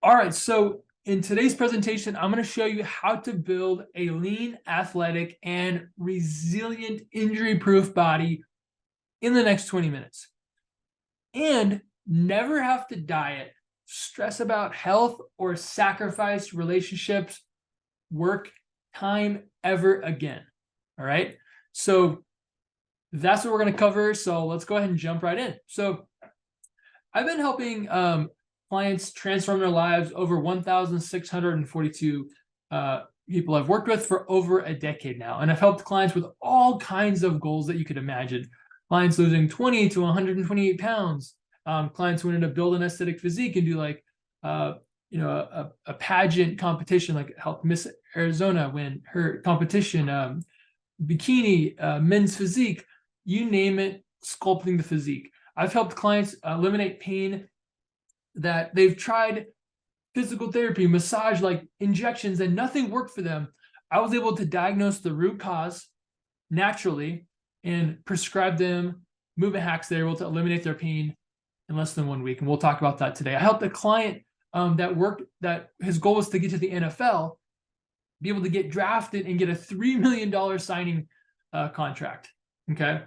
All right, so in today's presentation, I'm going to show you how to build a lean, athletic, and resilient injury-proof body in the next 20 minutes. And never have to diet, stress about health, or sacrifice relationships, work, time ever again. All right, so that's what we're going to cover. So let's go ahead and jump right in. So I've been helping clients transform their lives. Over 1,642 people I've worked with for over a decade now. And I've helped clients with all kinds of goals that you could imagine. Clients losing 20 to 128 pounds. Clients wanting to build an aesthetic physique and do like, a pageant competition, like help Miss Arizona win her competition, bikini, men's physique, you name it, sculpting the physique. I've helped clients eliminate pain that they've tried physical therapy, massage, like injections, and nothing worked for them. I was able to diagnose the root cause naturally and prescribe them movement hacks that are able to eliminate their pain in less than 1 week. And we'll talk about that today. I helped a client that his goal was to get to the NFL, be able to get drafted and get a $3 million signing contract. Okay.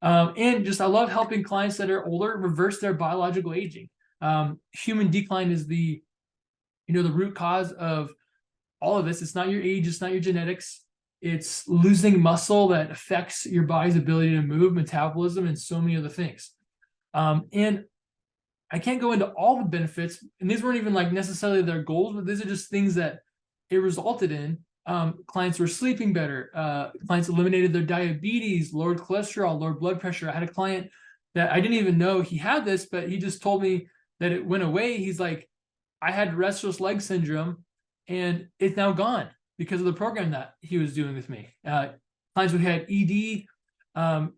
And just I love helping clients that are older reverse their biological aging. Human decline is the root cause of all of this. It's not your age, it's not your genetics. It's losing muscle that affects your body's ability to move, metabolism, and so many other things. And I can't go into all the benefits, and these weren't even like necessarily their goals, but these are just things that it resulted in. Clients were sleeping better. Clients eliminated their diabetes, lowered cholesterol, lowered blood pressure. I had a client that I didn't even know he had this, but he just told me that it went away. He's like, I had restless leg syndrome and it's now gone because of the program that he was doing with me. Clients who had ED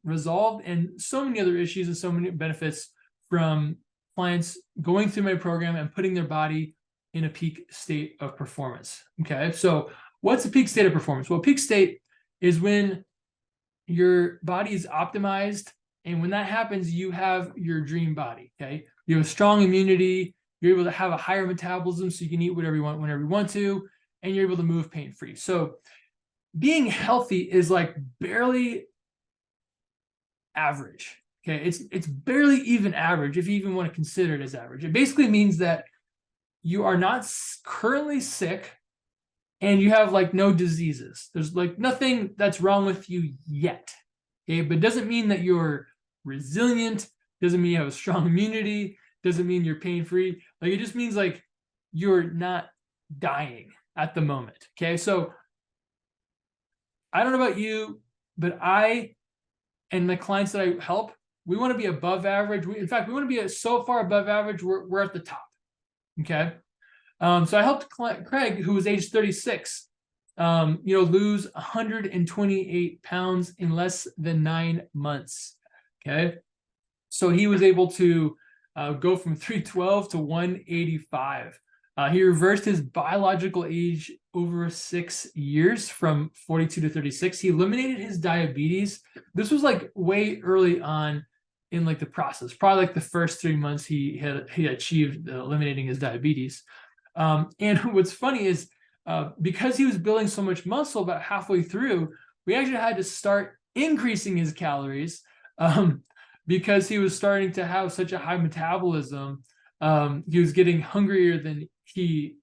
resolved, and so many other issues and so many benefits from clients going through my program and putting their body in a peak state of performance. Okay, so what's a peak state of performance? Well, peak state is when your body is optimized, and when that happens, you have your dream body. Okay, you have a strong immunity, you're able to have a higher metabolism, so you can eat whatever you want whenever you want to, and you're able to move pain-free. So being healthy is like barely average. Okay, it's barely even average if you even want to consider it as average. It basically means that you are not currently sick and you have like no diseases. There's like nothing that's wrong with you yet. Okay, but it doesn't mean that you're resilient, doesn't mean you have a strong immunity, doesn't mean you're pain-free. Like it just means like you're not dying at the moment. Okay, so I don't know about you, but I and the clients that I help, we want to be above average. In fact, we want to be so far above average, we're at the top. Okay. So I helped Craig, who was age 36, lose 128 pounds in less than 9 months. Okay. So he was able to go from 312 to 185. He reversed his biological age over 6 years from 42 to 36. He eliminated his diabetes. This was like way early on in like the process, probably like the first 3 months he achieved eliminating his diabetes. And what's funny is because he was building so much muscle, about halfway through, we actually had to start increasing his calories because he was starting to have such a high metabolism. He was getting hungrier than he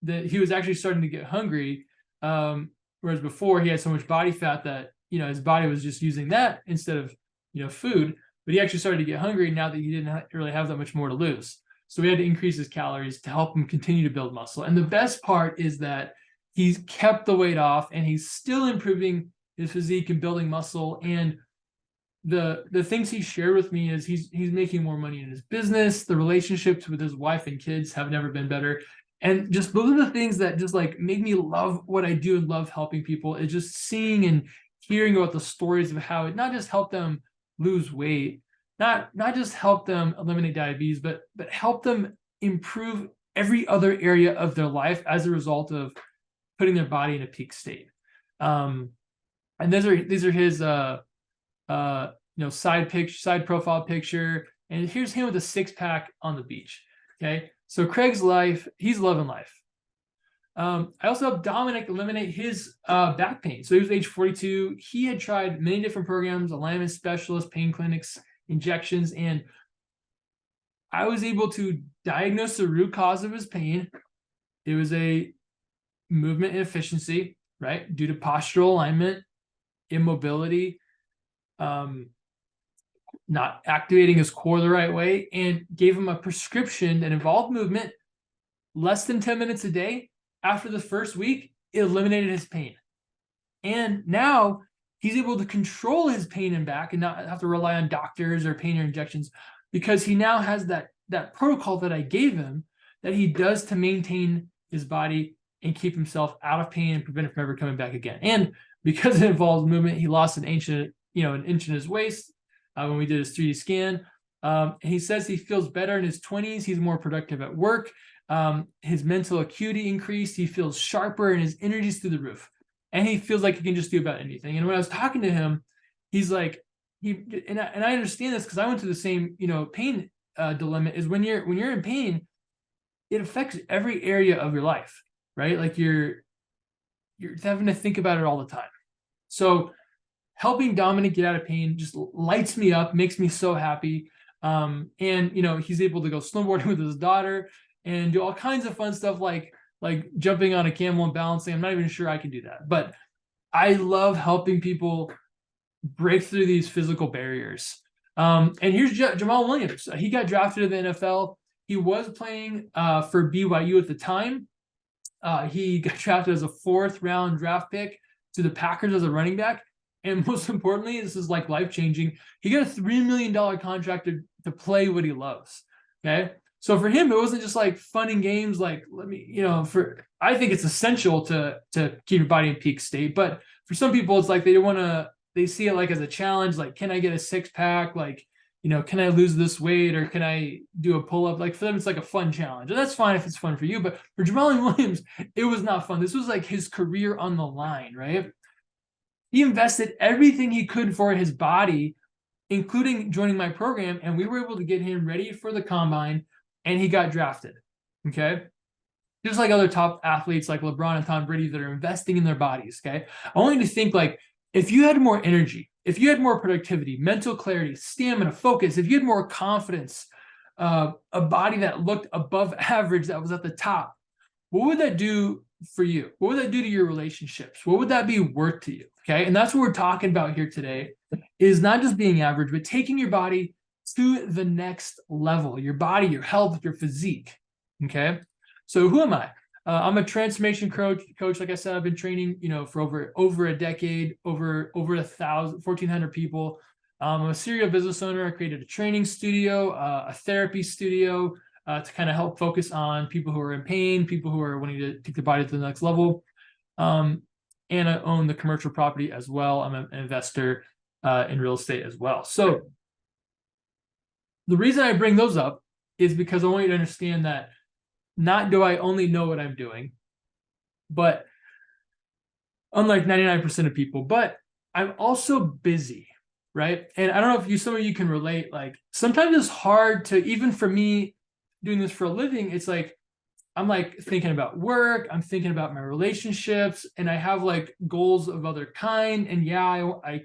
was actually starting to get hungry. Whereas before he had so much body fat that, his body was just using that instead of, food, but he actually started to get hungry now that he didn't really have that much more to lose. So we had to increase his calories to help him continue to build muscle. And the best part is that he's kept the weight off and he's still improving his physique and building muscle. And the things he shared with me is he's making more money in his business. The relationships with his wife and kids have never been better. And just those are the things that just like make me love what I do and love helping people. It's just seeing and hearing about the stories of how it not just helped them lose weight, not just help them eliminate diabetes, but help them improve every other area of their life as a result of putting their body in a peak state. And these are his side profile picture, and here's him with a 6-pack on the beach. Okay, So Craig's life, he's loving life. I also helped Dominic eliminate his back pain. So he was age 42. He had tried many different programs, alignment specialists, pain clinics, injections, and I was able to diagnose the root cause of his pain. It was a movement inefficiency, right? Due to postural alignment, immobility, not activating his core the right way, and gave him a prescription that involved movement less than 10 minutes a day. After the first week, it eliminated his pain. And now he's able to control his pain and back and not have to rely on doctors or pain or injections, because he now has that protocol that I gave him that he does to maintain his body and keep himself out of pain and prevent it from ever coming back again. And because it involves movement, he lost an inch in his waist when we did his 3D scan. And he says he feels better in his 20s. He's more productive at work. His mental acuity increased. He feels sharper and his energy's through the roof. And he feels like he can just do about anything. And when I was talking to him, he's like, and I understand this because I went through the same, pain dilemma. Is when you're in pain, it affects every area of your life, right? Like you're having to think about it all the time. So helping Dominic get out of pain just lights me up, makes me so happy. And he's able to go snowboarding with his daughter and do all kinds of fun stuff like jumping on a camel and balancing. I'm not even sure I can do that, but I love helping people break through these physical barriers. And here's Jamal Williams. He got drafted to the NFL. He was playing for BYU at the time. He got drafted as a 4th round draft pick to the Packers as a running back. And most importantly, this is like life-changing. He got a $3 million contract to play what he loves. Okay. So for him, it wasn't just like fun and games. Like, I think it's essential to keep your body in peak state. But for some people, it's like they see it like as a challenge. Like, can I get a 6-pack? Like, can I lose this weight, or can I do a pull-up? Like for them, it's like a fun challenge. And that's fine if it's fun for you. But for Jamal Williams, it was not fun. This was like his career on the line, right? He invested everything he could for his body, including joining my program. And we were able to get him ready for the combine, and he got drafted. Okay. Just like other top athletes like LeBron and Tom Brady that are investing in their bodies. Okay. I want you to think like, if you had more energy, if you had more productivity, mental clarity, stamina, focus, if you had more confidence, a body that looked above average, that was at the top, what would that do for you? What would that do to your relationships? What would that be worth to you? Okay. And that's what we're talking about here today, is not just being average, but taking your body to the next level, your body, your health, your physique. Okay. So who am I? I'm a transformation coach. Like I said, I've been training, for over a decade, over 1,400 people. I'm a serial business owner. I created a training studio, a therapy studio, to kind of help focus on people who are in pain, people who are wanting to take their body to the next level. And I own the commercial property as well. I'm an investor in real estate as well. So the reason I bring those up is because I want you to understand that not do I only know what I'm doing, but unlike 99% of people, but I'm also busy, right? And I don't know if some of you can relate. Like sometimes it's hard to, even for me doing this for a living, it's like, I'm like thinking about work, I'm thinking about my relationships, and I have like goals of other kind. And yeah, I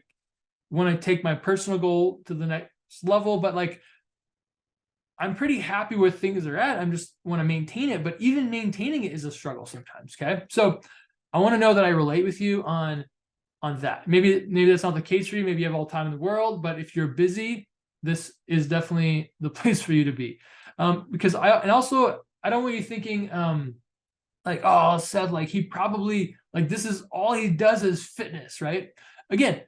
want to take my personal goal to the next level, but like, I'm pretty happy with things they're at. I just want to maintain it, but even maintaining it is a struggle sometimes. Okay. So I want to know that I relate with you on that. Maybe that's not the case for you. Maybe you have all the time in the world, but if you're busy, this is definitely the place for you to be. Because I don't want you thinking, like, oh, Seth, like he probably like, this is all he does is fitness, right? Again,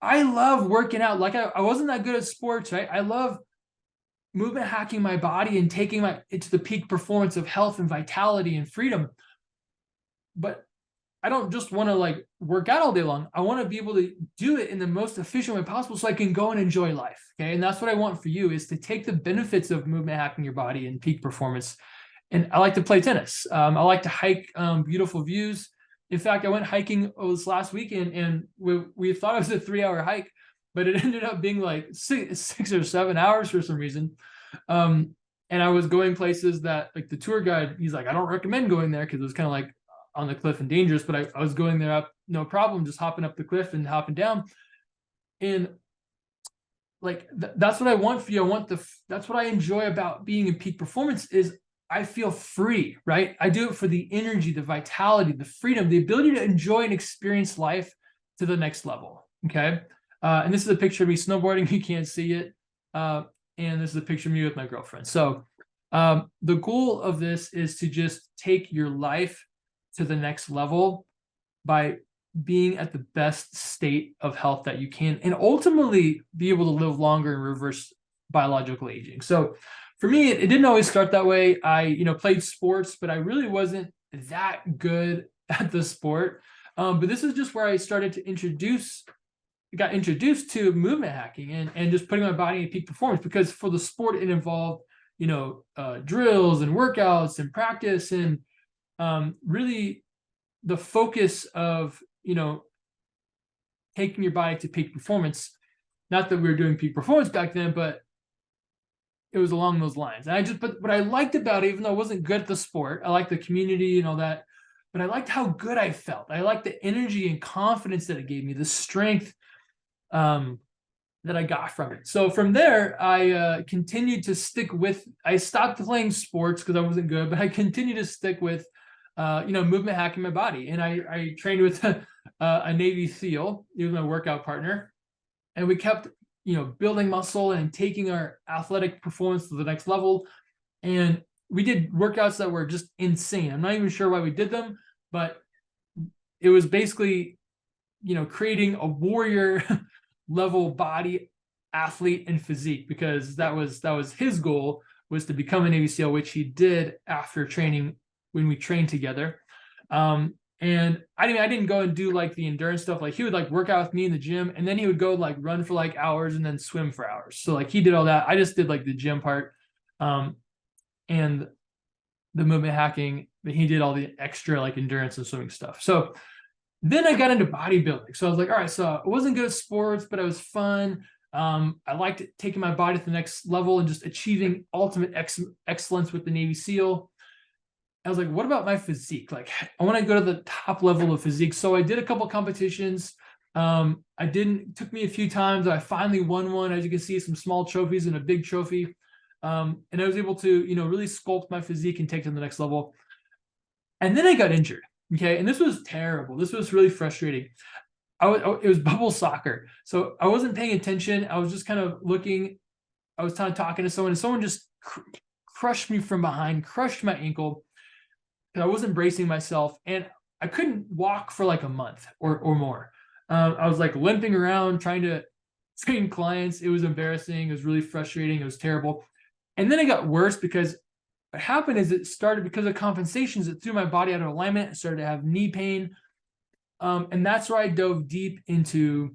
I love working out. Like I wasn't that good at sports, right? I love movement hacking my body and taking it to the peak performance of health and vitality and freedom. But I don't just want to like work out all day long. I want to be able to do it in the most efficient way possible so I can go and enjoy life. Okay. And that's what I want for you, is to take the benefits of movement hacking your body and peak performance. And I like to play tennis. I like to hike beautiful views. In fact, I went hiking this last weekend, and we thought it was a 3-hour hike, but it ended up being like 6 or 7 hours for some reason. And I was going places that, like, the tour guide, he's like, I don't recommend going there because it was kind of like on the cliff and dangerous, but I was going there up, no problem, just hopping up the cliff and hopping down. And like, that's what I want for you. That's what I enjoy about being in peak performance is I feel free, right? I do it for the energy, the vitality, the freedom, the ability to enjoy and experience life to the next level. Okay. And this is a picture of me snowboarding. You can't see it. And this is a picture of me with my girlfriend. So the goal of this is to just take your life to the next level by being at the best state of health that you can, and ultimately be able to live longer and reverse biological aging. So for me, it didn't always start that way. I, played sports, but I really wasn't that good at the sport. But this is just where I started to got introduced to movement hacking and just putting my body in peak performance, because for the sport, it involved, drills and workouts and practice, and really the focus of, taking your body to peak performance. Not that we were doing peak performance back then, but it was along those lines. And but what I liked about it, even though I wasn't good at the sport, I liked the community and all that, but I liked how good I felt. I liked the energy and confidence that it gave me, the strength that I got from it. So from there, I continued to stick with, I stopped playing sports because I wasn't good, but I continued to stick with, movement hacking my body. And I trained with a Navy SEAL. He was my workout partner. And we kept, building muscle and taking our athletic performance to the next level. And we did workouts that were just insane. I'm not even sure why we did them, but it was basically, creating a warrior level body, athlete, and physique, because that was his goal, was to become a Navy SEAL, which he did after training, when we trained together. And I didn't go and do like the endurance stuff. Like, he would like work out with me in the gym, and then he would go like run for like hours and then swim for hours. So like, he did all that. I just did like the gym part, and the movement hacking, but he did all the extra like endurance and swimming stuff. So then I got into bodybuilding. So I was like, all right, so I wasn't good at sports, but it was fun. I liked taking my body to the next level and just achieving ultimate excellence with the Navy SEAL. I was like, what about my physique? Like, I want to go to the top level of physique. So I did a couple competitions. It took me a few times. I finally won one. As you can see, some small trophies and a big trophy. And I was able to, really sculpt my physique and take it to the next level. And then I got injured. Okay. And this was terrible. This was really frustrating. It was bubble soccer. So I wasn't paying attention. I was just kind of looking. I was kind of talking to someone, and someone just crushed me from behind, crushed my ankle. I wasn't bracing myself, and I couldn't walk for like a month or more. I was like limping around trying to train clients. It was embarrassing. It was really frustrating. It was terrible. And then it got worse, because what happened is, it started because of compensations. It threw my body out of alignment. I started to have knee pain. And that's where I dove deep into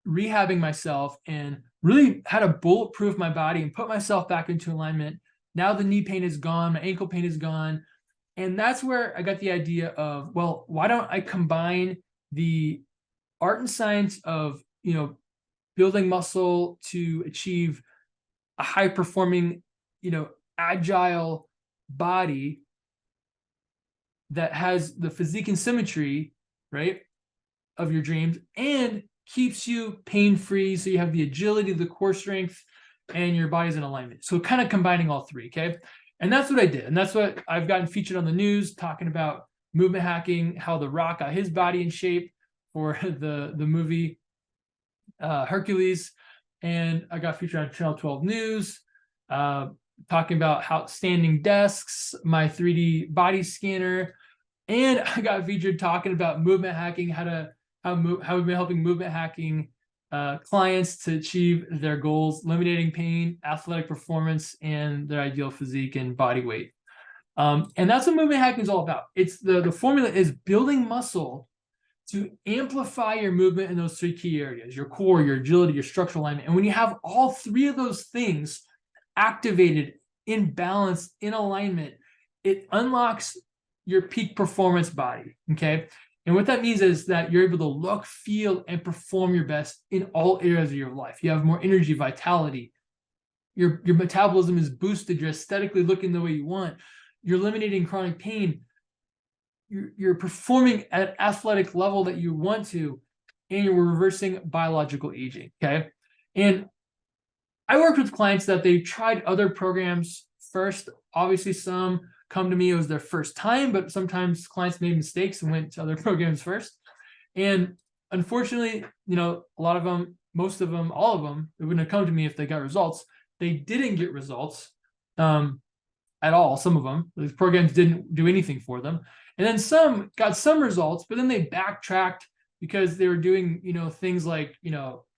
rehabbing myself and really had to bulletproof my body and put myself back into alignment. Now the knee pain is gone. My ankle pain is gone. And that's where I got the idea of, well, why don't I combine the art and science of, building muscle to achieve a high performing, agile body that has the physique and symmetry, right, of your dreams, and keeps you pain-free. So you have the agility, the core strength, and your body's in alignment. So kind of combining all three. Okay. And that's what I did. And that's what I've gotten featured on the news, talking about movement hacking, how The Rock got his body in shape for the movie Hercules. And I got featured on Channel 12 News, talking about how standing desks, my 3D body scanner. And I got featured talking about movement hacking, how we've been helping movement hacking clients to achieve their goals, eliminating pain, athletic performance, and their ideal physique and body weight. And that's what movement hacking is all about. It's the formula is building muscle to amplify your movement in those three key areas: your core, your agility, your structural alignment. And when you have all three of those things activated, in balance, in alignment, it unlocks your peak performance body. Okay. And what that means is that you're able to look, feel, and perform your best in all areas of your life. You have more energy, vitality, your metabolism is boosted, you're aesthetically looking the way you want, you're eliminating chronic pain, you're performing at an athletic level that you want to, and you're reversing biological aging. Okay. And I worked with clients that they tried other programs first. Obviously, some come to me, it was their first time, but sometimes clients made mistakes and went to other programs first. And unfortunately, a lot of them, most of them, all of them, it wouldn't have come to me if they got results. They didn't get results at all. Some of them, the programs didn't do anything for them. And then some got some results, but then they backtracked because they were doing, things like,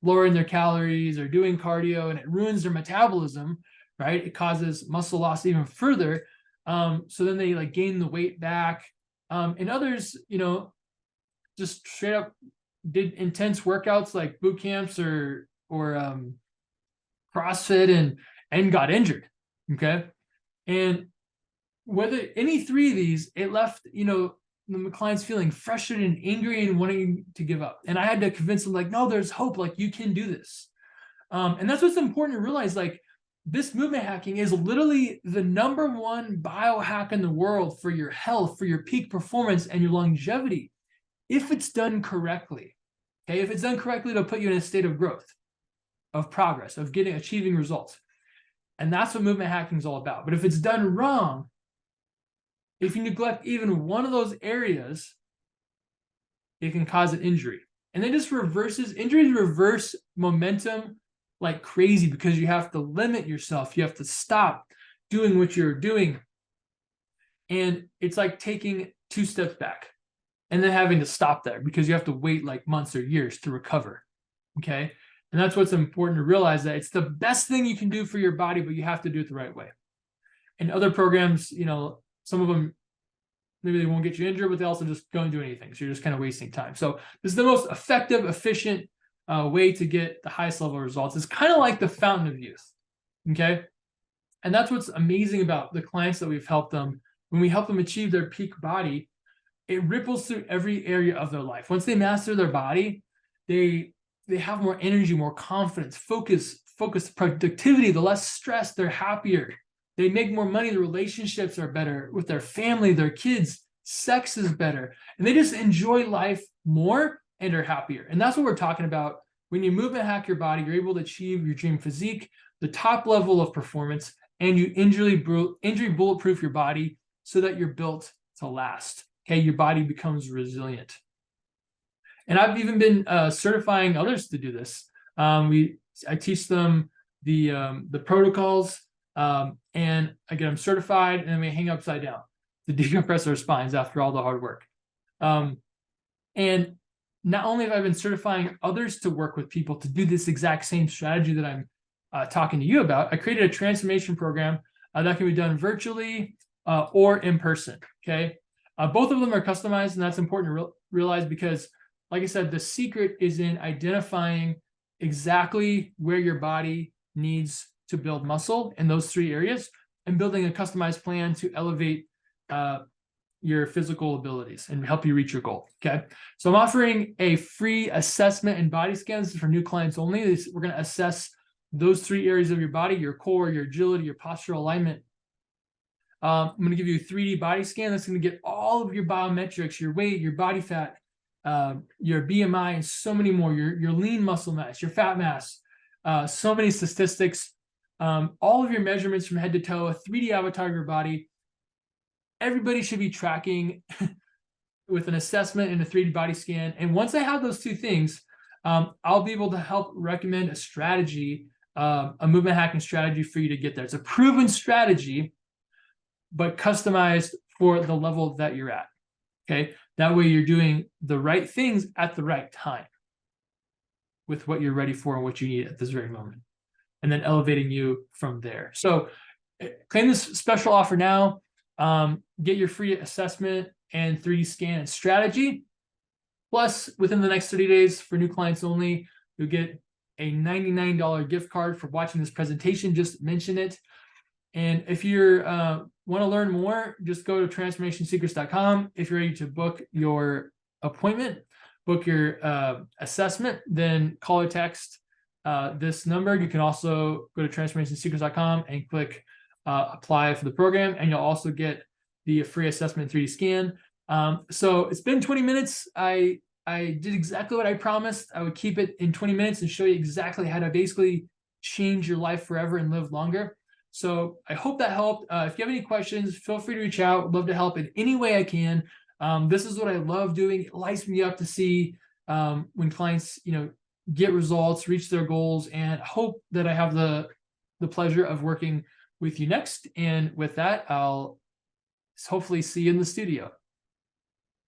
lowering their calories or doing cardio, and it ruins their metabolism, right? It causes muscle loss even further. So then they like gain the weight back. And others, just straight up did intense workouts like boot camps or CrossFit and got injured. Okay. And whether any three of these, it left, the clients feeling frustrated and angry and wanting to give up. And I had to convince them, like, no, there's hope. Like, you can do this. And that's what's important to realize. Like, this movement hacking is literally the #1 biohack in the world for your health, for your peak performance and your longevity, if it's done correctly. Okay, if it's done correctly, it'll put you in a state of growth, of progress, of achieving results. And that's what movement hacking is all about. But if it's done wrong, if you neglect even one of those areas, it can cause an injury. And then just injuries reverse momentum like crazy, because you have to limit yourself. You have to stop doing what you're doing. And it's like taking 2 steps back and then having to stop there because you have to wait like months or years to recover. Okay. And that's what's important to realize, that it's the best thing you can do for your body, but you have to do it the right way. And other programs, some of them, maybe they won't get you injured, but they also just don't do anything. So you're just kind of wasting time. So this is the most effective, efficient way to get the highest level of results. It's kind of like the fountain of youth. Okay. And that's what's amazing about the clients that we've helped them. When we help them achieve their peak body, it ripples through every area of their life. Once they master their body, they have more energy, more confidence, focus, productivity, the less stress, they're happier. They make more money, the relationships are better with their family, their kids, sex is better, and they just enjoy life more and are happier. And that's what we're talking about. When you movement hack your body, you're able to achieve your dream physique, the top level of performance, and you injury bulletproof your body so that you're built to last. Okay, your body becomes resilient. And I've even been certifying others to do this. I teach them the protocols, and I get them certified, and then we hang upside down to decompress their spines after all the hard work. And not only have I been certifying others to work with people to do this exact same strategy that I'm talking to you about, I created a transformation program that can be done virtually or in person. Okay, both of them are customized, and that's important to realize because, like I said, the secret is in identifying exactly where your body needs to build muscle in those 3 areas and building a customized plan to elevate your physical abilities and help you reach your goal. Okay. So I'm offering a free assessment and body scans for new clients only. We're going to assess those 3 areas of your body: your core, your agility, your postural alignment. I'm going to give you a 3D body scan that's going to get all of your biometrics, your weight, your body fat, your BMI, and so many more, your lean muscle mass, your fat mass, so many statistics, all of your measurements from head to toe, a 3D avatar of your body. Everybody should be tracking with an assessment and a 3D body scan. And once I have those 2 things, I'll be able to help recommend a strategy, a movement hacking strategy for you to get there. It's a proven strategy, but customized for the level that you're at. Okay. That way you're doing the right things at the right time with what you're ready for and what you need at this very moment, and then elevating you from there. So claim this special offer now. Get your free assessment and 3D scan and strategy. Plus, within the next 30 days for new clients only, you'll get a $99 gift card for watching this presentation. Just mention it. And if you want to learn more, just go to transformationsecrets.com. If you're ready to book your appointment, book your assessment, then call or text this number. You can also go to transformationsecrets.com and click apply for the program, and you'll also get the free assessment 3D scan. So it's been 20 minutes. I did exactly what I promised. I would keep it in 20 minutes and show you exactly how to basically change your life forever and live longer. So I hope that helped. If you have any questions, feel free to reach out. I'd love to help in any way I can. This is what I love doing. It lights me up to see when clients, get results, reach their goals, and hope that I have the pleasure of working with you next. And with that, I'll hopefully see you in the studio.